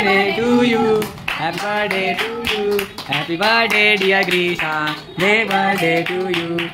birthday to you. Happy birthday to you. Happy birthday dear Grisha. Happy birthday to you.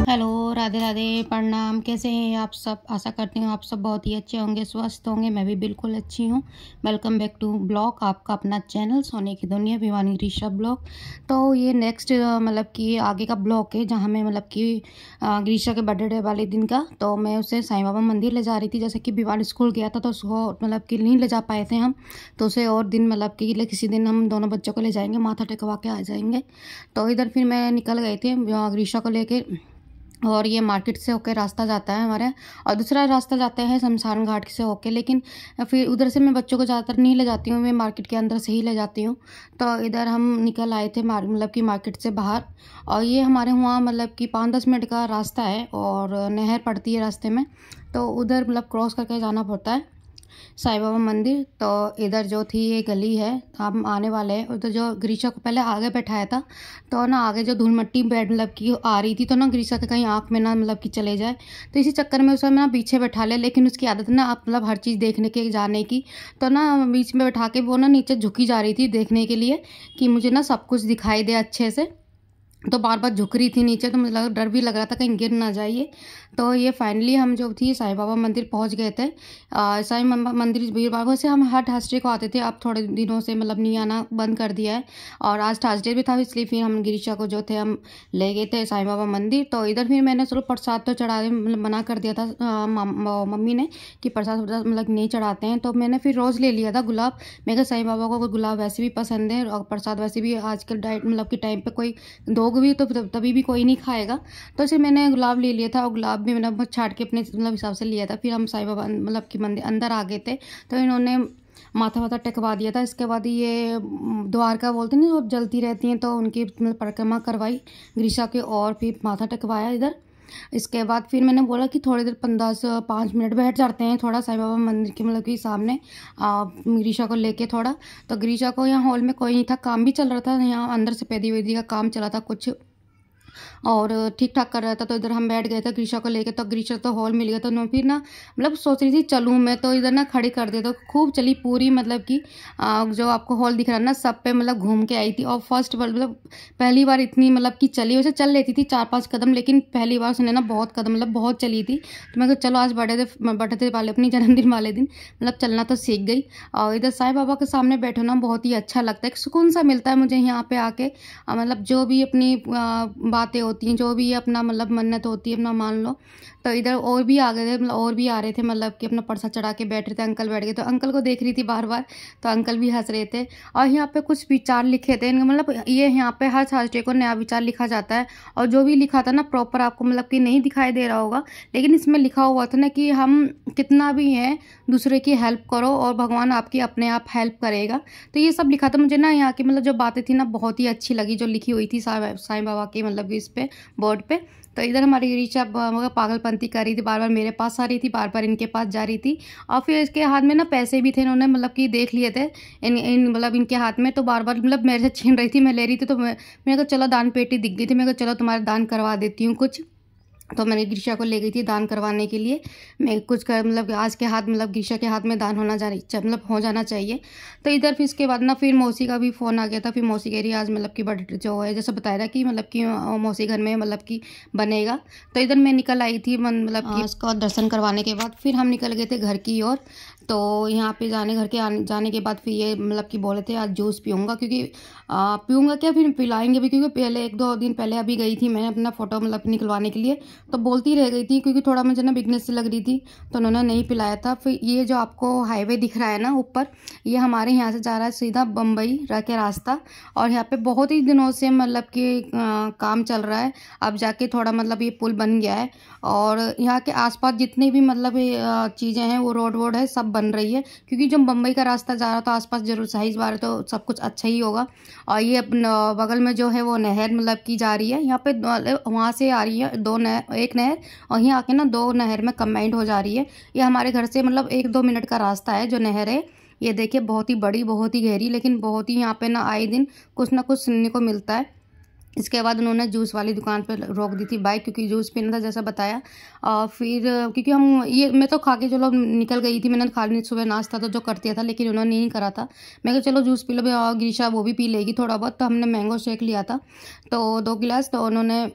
Hello, Radhe Radhe, प्रणाम। कैसे हैं आप सब? आशा करती हूँ आप सब बहुत ही अच्छे होंगे, स्वस्थ होंगे। मैं भी बिल्कुल अच्छी हूँ। वेलकम बैक टू ब्लॉग, आपका अपना चैनल सोने की दुनिया, भिवानी ऋषभ ब्लॉग। तो ये नेक्स्ट मतलब कि आगे का ब्लॉग है, जहाँ मैं मतलब कि ऋषा के बर्थडे वाले दिन का, तो मैं उसे साईं बाबा मंदिर ले जा रही थी। जैसे कि भिवानी स्कूल गया था तो उसको मतलब कि नहीं ले जा पाए थे हम, तो उसे और दिन मतलब कि किसी दिन हम दोनों बच्चों को ले जाएंगे, माथा टेकवा के आ जाएंगे। तो इधर फिर मैं निकल गई थी ऋषा को लेके, और ये मार्केट से होकर रास्ता जाता है हमारे, और दूसरा रास्ता जाता है शमशान घाट से होके। लेकिन फिर उधर से मैं बच्चों को ज़्यादातर नहीं ले जाती हूँ, मैं मार्केट के अंदर से ही ले जाती हूँ। तो इधर हम निकल आए थे मतलब कि मार्केट से बाहर, और ये हमारे वहाँ मतलब कि 5-10 मिनट का रास्ता है, और नहर पड़ती है रास्ते में, तो उधर मतलब क्रॉस करके जाना पड़ता है साईं बाबा मंदिर। तो इधर जो थी ये गली है, हम आने वाले हैं। उधर जो ग्रीशा को पहले आगे बैठाया था, तो ना आगे जो धूल मिट्टी बैठ मतलब कि आ रही थी, तो ना ग्रीशा के कहीं आँख में ना मतलब कि चले जाए, तो इसी चक्कर में उसे ना पीछे बैठा ले। लेकिन उसकी आदत ना आप मतलब हर चीज़ देखने के जाने की, तो ना बीच में बैठा के वो ना नीचे झुकी जा रही थी देखने के लिए कि मुझे ना सब कुछ दिखाई दे अच्छे से, तो बार बार झुक रही थी नीचे। तो मुझे डर भी लग रहा था कहीं गिर ना जाइए। तो ये फाइनली हम जो थी साईं बाबा मंदिर पहुंच गए थे। साईं बाबा मंदिर वीरवार से हम हर थर्सडे को आते थे, अब थोड़े दिनों से मतलब नहीं आना बंद कर दिया है, और आज थर्सडे भी था, इसलिए फिर हम गिरिशा को जो थे हम ले गए थे साईं बाबा मंदिर। तो इधर फिर मैंने चलो प्रसाद तो चढ़ाने मतलब मना कर दिया था मम्मी ने कि प्रसाद मतलब नहीं चढ़ाते हैं, तो मैंने फिर रोज़ ले लिया था गुलाब। मैं कहा साईं बाबा को गुलाब वैसे भी पसंद है, और प्रसाद वैसे भी आजकल डाइट मतलब कि टाइम पे कोई दो भी तो तभी भी कोई नहीं खाएगा, तो इसे मैंने गुलाब ले लिया था, और गुलाब भी मैंने बहुत छाट के अपने मतलब हिसाब से लिया था। फिर हम साईं बाबा मतलब कि मंदिर अंदर आ गए थे, तो इन्होंने माथा वाथा टेकवा दिया था। इसके बाद ये द्वारका बोलते हैं ना, वो जलती रहती हैं, तो उनकी मतलब परिक्रमा करवाई ग्रीशा के, और फिर माथा टेकवाया इधर। इसके बाद फिर मैंने बोला कि थोड़ी देर 5 मिनट बैठ जाते हैं थोड़ा साईं बाबा मंदिर के मतलब कि सामने ग्रीशा को लेके थोड़ा। तो ग्रीशा को यहाँ हॉल में कोई नहीं था, काम भी चल रहा था, यहाँ अंदर से पैदी वैदी का काम चला था कुछ, और ठीक ठाक कर रहा था। तो इधर हम बैठ गए थे ग्रीशा को लेके, तो ग्रीशा तो हॉल मिल गया। तो ना फिर ना मतलब सोच रही थी चलूँ मैं, तो इधर ना खड़ी कर दे, तो खूब चली पूरी मतलब कि जो आपको हॉल दिख रहा है ना, सब पे मतलब घूम के आई थी। और फर्स्ट मतलब पहली बार इतनी मतलब कि चली, वैसे चल लेती थी 4-5 कदम, लेकिन पहली बार उसने ना बहुत कदम मतलब बहुत चली थी। तो मैं कहा चलो आज बर्थडे वाले अपनी जन्मदिन वाले दिन मतलब चलना तो सीख गई। और इधर साईं बाबा के सामने बैठो ना बहुत ही अच्छा लगता है, सुकून सा मिलता है मुझे यहाँ पे आके। मतलब जो भी अपनी बातें होती हैं, जो भी अपना मतलब मन्नत होती है अपना मान लो। तो इधर और भी आ गए थे मतलब और भी आ रहे थे, मतलब कि अपना प्रसाद चढ़ा के बैठ रहे थे। अंकल बैठ गए, तो अंकल को देख रही थी बार बार, तो अंकल भी हंस रहे थे। और यहाँ पे कुछ विचार लिखे थे, मतलब ये यहाँ पे हर थर्सडे को नया विचार लिखा जाता है, और जो भी लिखा था ना प्रॉपर आपको मतलब कि नहीं दिखाई दे रहा होगा, लेकिन इसमें लिखा हुआ था ना कि हम कितना भी है दूसरे की हेल्प करो और भगवान आपकी अपने आप हेल्प करेगा। तो ये सब लिखा था। मुझे ना यहाँ की मतलब जो बातें थी ना बहुत ही अच्छी लगी, जो लिखी हुई थी साईं बाबा की मतलब इस पे बोर्ड पे। तो इधर हमारी ऋचा पागलपंती कर रही थी, बार बार मेरे पास आ रही थी, बार बार इनके पास जा रही थी। और फिर इसके हाथ में ना पैसे भी थे, इन्होंने मतलब कि देख लिए थे इन मतलब इनके हाथ में, तो बार बार मतलब मेरे से छीन रही थी, मैं ले रही थी। तो मैंने कहा चलो दान पेटी दिख गई थी, मैं कहा चलो तुम्हारा दान करवा देती हूँ कुछ। तो मैंने ग्रीशा को ले गई थी दान करवाने के लिए। मैं कुछ कर मतलब आज के हाथ मतलब ग्रीशा के हाथ में दान होना मतलब हो जाना चाहिए। तो इधर फिर इसके बाद ना फिर मौसी का भी फ़ोन आ गया था। फिर मौसी कह रही है आज मतलब कि बर्थडे जो है जैसे बताया था कि मतलब कि मौसी घर में मतलब कि बनेगा। तो इधर मैं निकल आई थी मतलब कि उसका दर्शन करवाने के बाद फिर हम निकल गए थे घर की ओर। तो यहाँ पे घर के जाने के बाद फिर ये मतलब कि बोले थे आज जूस पीऊँगा, क्योंकि पीऊँगा क्या फिर पिलाएंगे भी, क्योंकि पहले 1-2 दिन पहले अभी गई थी मैं अपना फ़ोटो मतलब निकलवाने के लिए, तो बोलती रह गई थी क्योंकि थोड़ा मुझे ना बिगनेस से लग रही थी, तो उन्होंने नहीं पिलाया था। फिर ये जो आपको हाईवे दिख रहा है ना ऊपर, ये हमारे यहाँ से जा रहा है सीधा बम्बई के रास्ता, और यहाँ पे बहुत ही दिनों से मतलब कि काम चल रहा है। अब जाके थोड़ा मतलब ये पुल बन गया है, और यहाँ के आसपास जितने भी मतलब चीज़ें हैं वो रोड है सब बन रही है, क्योंकि जब मुंबई का रास्ता जा रहा तो आसपास जरूर साइज बार तो सब कुछ अच्छा ही होगा। और ये बगल में जो है वो नहर मतलब की जा रही है, यहाँ पे वहाँ से आ रही है एक नहर, और यहाँ आके ना 2 नहर में कंबाइंड हो जा रही है। ये हमारे घर से मतलब 1-2 मिनट का रास्ता है जो नहर है। ये देखिए बहुत ही बड़ी, बहुत ही गहरी, लेकिन बहुत ही यहाँ पे ना आए दिन कुछ ना कुछ सुनने को मिलता है। इसके बाद उन्होंने जूस वाली दुकान पर रोक दी थी बाइक, क्योंकि जूस पीना था जैसा बताया। और फिर क्योंकि मैं तो खा के चलो निकल गई थी, मैंने खा ली सुबह नाश्ता तो जो कर दिया था, लेकिन उन्होंने नहीं करा था। मैं कहा चलो जूस पी लो, गिरीशा वो भी पी लेगी थोड़ा बहुत। तो हमने मैंगो शेक लिया था तो 2 गिलास। तो उन्होंने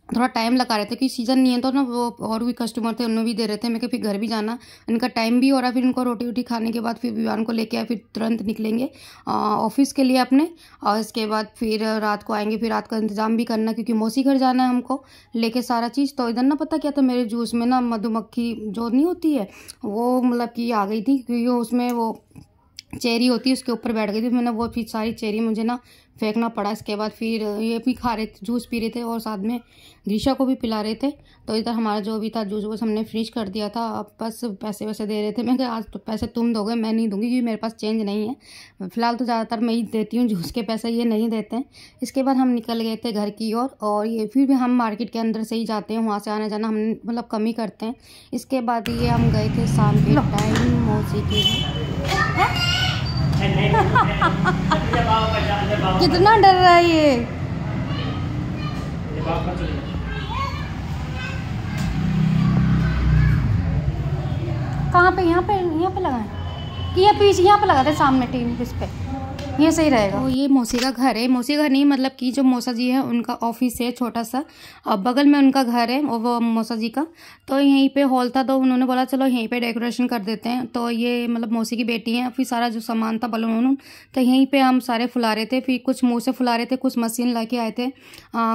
थोड़ा टाइम लगा रहे थे कि सीज़न नहीं है तो ना, वो और भी कस्टमर थे उन्होंने भी दे रहे थे। मैं कि फिर घर भी जाना, इनका टाइम भी हो रहा है। फिर इनको रोटी वोटी खाने के बाद फिर विवान को लेके आए, फिर तुरंत निकलेंगे ऑफिस के लिए अपने। और इसके बाद फिर रात को आएंगे, फिर रात का इंतज़ाम भी करना क्योंकि मौसी घर जाना है हमको लेके सारा चीज़। तो इधर ना पता क्या था, मेरे जूस में ना मधुमक्खी जो नहीं होती है वो मतलब कि आ गई थी, क्योंकि उसमें वो चेरी होती है उसके ऊपर बैठ गई थी। मैंने वो फिर सारी चेरी मुझे ना फेंकना पड़ा। इसके बाद फिर ये भी खा रहे थे, जूस पी रहे थे और साथ में गिरीशा को भी पिला रहे थे। तो इधर हमारा जो भी था जूस वो हमने फ्रीज कर दिया था। अब बस पैसे वैसे दे रहे थे। मैं कहा आज तो पैसे तुम दोगे, मैं नहीं दूंगी क्योंकि मेरे पास चेंज नहीं है। फिलहाल तो ज़्यादातर मैं ही देती हूँ जूस के पैसे, ये नहीं देते हैं। इसके बाद हम निकल गए थे घर की ओर, और ये फिर भी हम मार्केट के अंदर से ही जाते हैं, वहाँ से आना जाना हम मतलब कम ही करते हैं। इसके बाद ये हम गए थे शाम के टाइम मौसी के कितना डर रहा है ये। कहाँ पे? यहाँ पे लगाएं कि ये पीछे यहाँ पे लगा दे सामने टीवी इस पे, ये सही रहेगा। तो ये मौसी का घर है, मौसी घर नहीं मतलब कि जो मौसा जी है उनका ऑफिस है छोटा सा, और बगल में उनका घर है वो मौसा जी का। तो यहीं पे हॉल था तो उन्होंने बोला चलो यहीं पे डेकोरेशन कर देते हैं। तो ये मतलब मौसी की बेटी है, फिर सारा जो सामान था बलून तो यहीं पे हम सारे फुला रहे थे। फिर कुछ मुँह से फुला रहे थे, कुछ मशीन ला के आए थे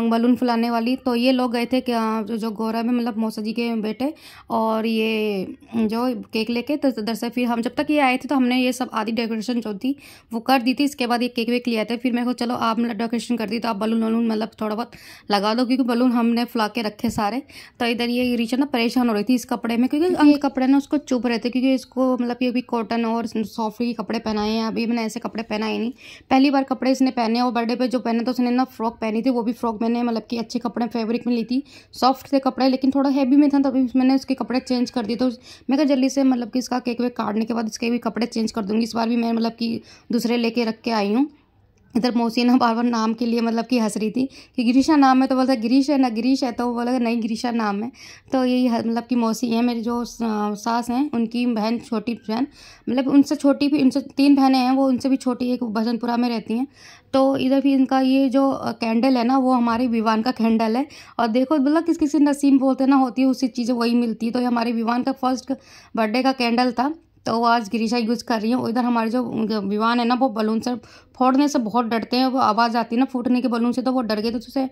बलून फुलाने वाली। तो ये लोग गए थे जो गौरव है मतलब मौसा जी के बेटे, और ये जो केक लेके। तो इधर से फिर हम जब तक ये आए थे तो हमने ये सब आधी डेकोरेशन जो थी वो कर दी थी। इसके बाद ये केक वेक लिया था। फिर मैं को चलो आप मतलब डेकोरेशन कर दी तो आप बलून वलून मतलब थोड़ा बहुत लगा दो, क्योंकि बलून हमने फुला के रखे सारे। तो इधर ये रीचा ना परेशान हो रही थी इस कपड़े में, क्योंकि ये कपड़े ना उसको चुभ रहे थे, क्योंकि इसको मतलब ये भी कॉटन और सॉफ्ट के कपड़े पहनाए हैं। अभी मैंने ऐसे कपड़े पहनाए नहीं, पहली बार कपड़े इसने पहने। और बर्थडे पे जो पहने तो उसने ना फ्रॉक पहनी थी, वो भी फ्रॉक मैंने मतलब कि अच्छे कपड़े फैब्रिक में ली थी, सॉफ्ट थे कपड़े लेकिन थोड़ा हैवी में था। तभी मैंने उसके कपड़े चेंज कर दिए। तो मैं कहा जल्दी से मतलब कि इसका केक वेक काटने के बाद इसके भी कपड़े चेंज कर दूंगी। इस बार भी मैं मतलब कि दूसरे लेके रख के आई हूँ। इधर मौसी ना बार बार नाम के लिए मतलब कि हंस रही थी कि गिरीशा नाम है, तो बोलता गिरीश है ना, गिरीश है, तो वो बोला नहीं गिरीशा नाम है। तो यही मतलब कि मौसी है मेरी जो सास हैं, उनकी बहन, छोटी बहन मतलब उनसे छोटी भी, उनसे 3 बहनें हैं, वो उनसे भी छोटी एक भजनपुरा में रहती हैं। तो इधर भी इनका ये जो कैंडल है ना वो हमारे विवान का कैंडल है। और देखो मतलब किस किसी नसीब बोलते ना होती है उसी चीज़ें वही मिलती है। तो ये हमारे विवान का फर्स्ट बर्थडे का कैंडल था, तो वो आज गिरीशा यूज़ कर रही है। इधर हमारे जो विवान है ना वो बलून से फोड़ने से बहुत डरते हैं, वो आवाज़ आती है ना फूटने के बलून से, तो वो डर गए। तो उसे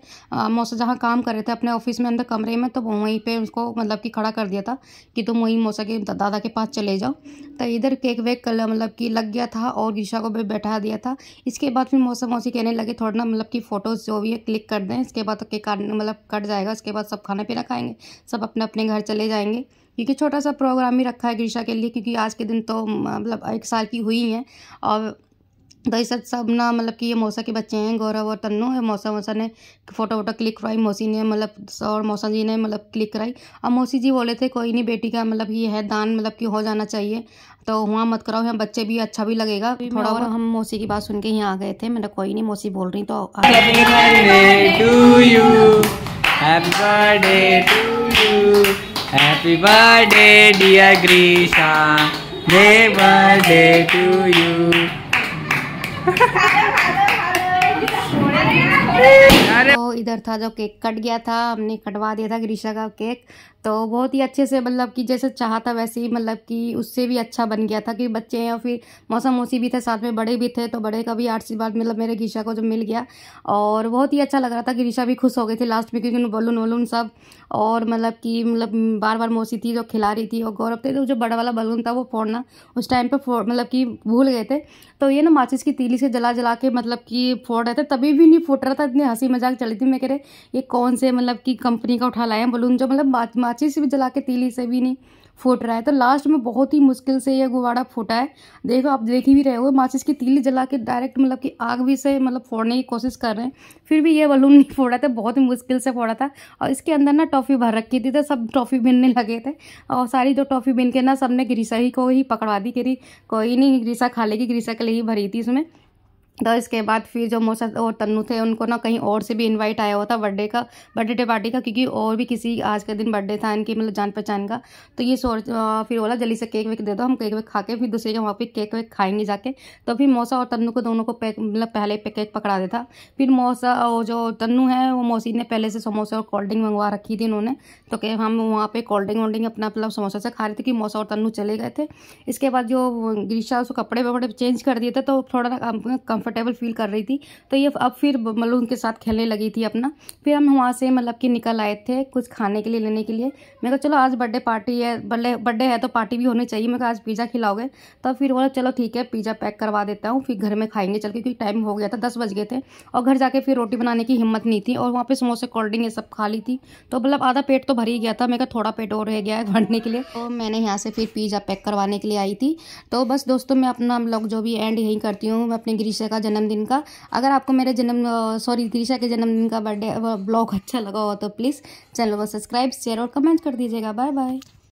मौसा जहाँ काम कर रहे थे अपने ऑफिस में अंदर कमरे में, तो वहीं पे उसको मतलब कि खड़ा कर दिया था कि तुम वहीं मौसा के दादा के पास चले जाओ। तो इधर केक वेक कल मतलब कि लग गया था और गिरीशा को भी बैठा दिया था। इसके बाद फिर मौसी कहने लगे थोड़ा ना मतलब कि फ़ोटोज़ जो भी है क्लिक कर दें, इसके बाद तो केक मतलब कट जाएगा। इसके बाद सब खाना पीना खाएंगे, सब अपने अपने घर चले जाएंगे, क्योंकि छोटा सा प्रोग्राम ही रखा है गिरीशा के लिए, क्योंकि आज के दिन तो मतलब 1 साल की हुई हैं। और तो इस सब ना मतलब कि ये मौसा के बच्चे हैं गौरव और तन्नू है। मौसा ने फ़ोटो वोटो क्लिक करवाई, मौसी ने मतलब और मौसा जी ने मतलब क्लिक कराई। अब मौसी जी बोले थे कोई नहीं बेटी का मतलब ये है दान मतलब कि हो जाना चाहिए, तो वहाँ मत कराओ, यहाँ बच्चे भी अच्छा भी लगेगा थोड़ा। और हम मौसी की बात सुन के यहाँ आ गए थे। मैंने कोई नहीं मौसी बोल रही तो Happy birthday dear Grisha, happy birthday to you. तो इधर था जो केक कट गया था, हमने कटवा दिया था गिरीशा का केक। तो बहुत ही अच्छे से मतलब कि जैसे चाहा था वैसे ही मतलब कि उससे भी अच्छा बन गया था, कि बच्चे हैं और फिर मौसी भी थे साथ में, बड़े भी थे। तो बड़े का भी आशीर्वाद मतलब मेरे गिरीशा को जो मिल गया, और बहुत ही अच्छा लग रहा था। गिरीशा भी खुश हो गई थी लास्ट में, क्योंकि बलून वलून सब, और मतलब कि मतलब बार बार मौसी थी जो खिला रही थी, और गौरव थे तो जो बड़ा वाला बलून था वो फोड़ना उस टाइम पे मतलब कि भूल गए थे। तो ये ना माचिस की तीली से जला के मतलब कि फोड़ रहे थे, तभी भी नहीं फूट रहा था, इतनी हंसी मजाक चली थी। मैं कह रहे ये कौन से मतलब कि कंपनी का उठा लाए हैं बलून, जो मतलब माचिस भी जला के तीली से भी नहीं फूट रहा है। तो लास्ट में बहुत ही मुश्किल से ये गुब्बारा फूटा है। देखो, आप देख ही भी रहे हो, माचिस की तीली जला के डायरेक्ट मतलब कि आग भी से मतलब फोड़ने की कोशिश कर रहे हैं, फिर भी ये बलून नहीं फोड़ा था, बहुत ही मुश्किल से फोड़ा था। और इसके अंदर ना टॉफ़ी भर रखी थी, तो सब टॉफ़ी बीनने लगे थे और सारी जो टॉफ़ी बीन के ना सबने ग्रीसा ही को ही पकड़वा दी कि कोई नहीं, ग्रीसा खा लेगी, ग्रीसा के लिए ही भरी थी इसमें। तो इसके बाद फिर जो मौसा और तन्नू थे उनको ना कहीं और से भी इनवाइट आया हुआ था बर्थडे पार्टी का, क्योंकि और भी किसी आज के दिन बर्थडे था इनकी, मतलब जान पहचान का। तो ये फिर बोला जल्दी से केक वेक दे दो, हम केक वेक खा के फिर दूसरे के वहाँ पे केक वेक खाएंगे जाके। तो फिर मौसा और तन्नू को दोनों को मतलब पहले पे केक पकड़ा देता। फिर मौसा और जो तन्नू है वो मौसी ने पहले से समोसा और कोल्ड ड्रिंक मंगवा रखी थी इन्होंने, तो कि हम वहाँ पे कोल्ड ड्रिंक वोल्ड ड्रिंक अपना मतलब समोसा से खा रहे थे कि मौसा और तन्नू चले गए थे। इसके बाद जो ग्रीशा उसको कपड़े वपड़े चेंज कर दिए थे, तो थोड़ा कंफर्टेबल फील कर रही थी। तो ये अब फिर मतलब उनके साथ खेलने लगी थी अपना। फिर हम वहाँ से मतलब कि निकल आए थे कुछ खाने के लिए लेने के लिए। मैं कहा चलो आज बर्थडे पार्टी है, बर्थडे है तो पार्टी भी होनी चाहिए। मैं कहा आज पिज़्ज़ा खिलाओगे, तो फिर बोला चलो ठीक है पिज़्ज़ा पैक करवा देता हूँ, फिर घर में खाएंगे चल के, क्योंकि टाइम हो गया था, 10 बज गए थे और घर जाके फिर रोटी बनाने की हिम्मत नहीं थी। और वहाँ पे समोसे कोल्ड ड्रिंक ये सब खा ली थी, तो मतलब आधा पेट तो भर ही गया था। मैं कहा थोड़ा पेट और रह गया है भरने के लिए, तो मैंने यहाँ से फिर पिज़्ज़ा पैक करवाने के लिए आई थी। तो बस दोस्तों, मैं अपना ब्लॉग जो भी एंड यही करती हूँ, मैं अपने ग्रीशा का जन्मदिन का। अगर आपको मेरे ग्रीशा के जन्मदिन का बर्थडे ब्लॉग अच्छा लगा हो तो प्लीज़ चैनल को सब्सक्राइब, शेयर और कमेंट कर दीजिएगा। Bye bye.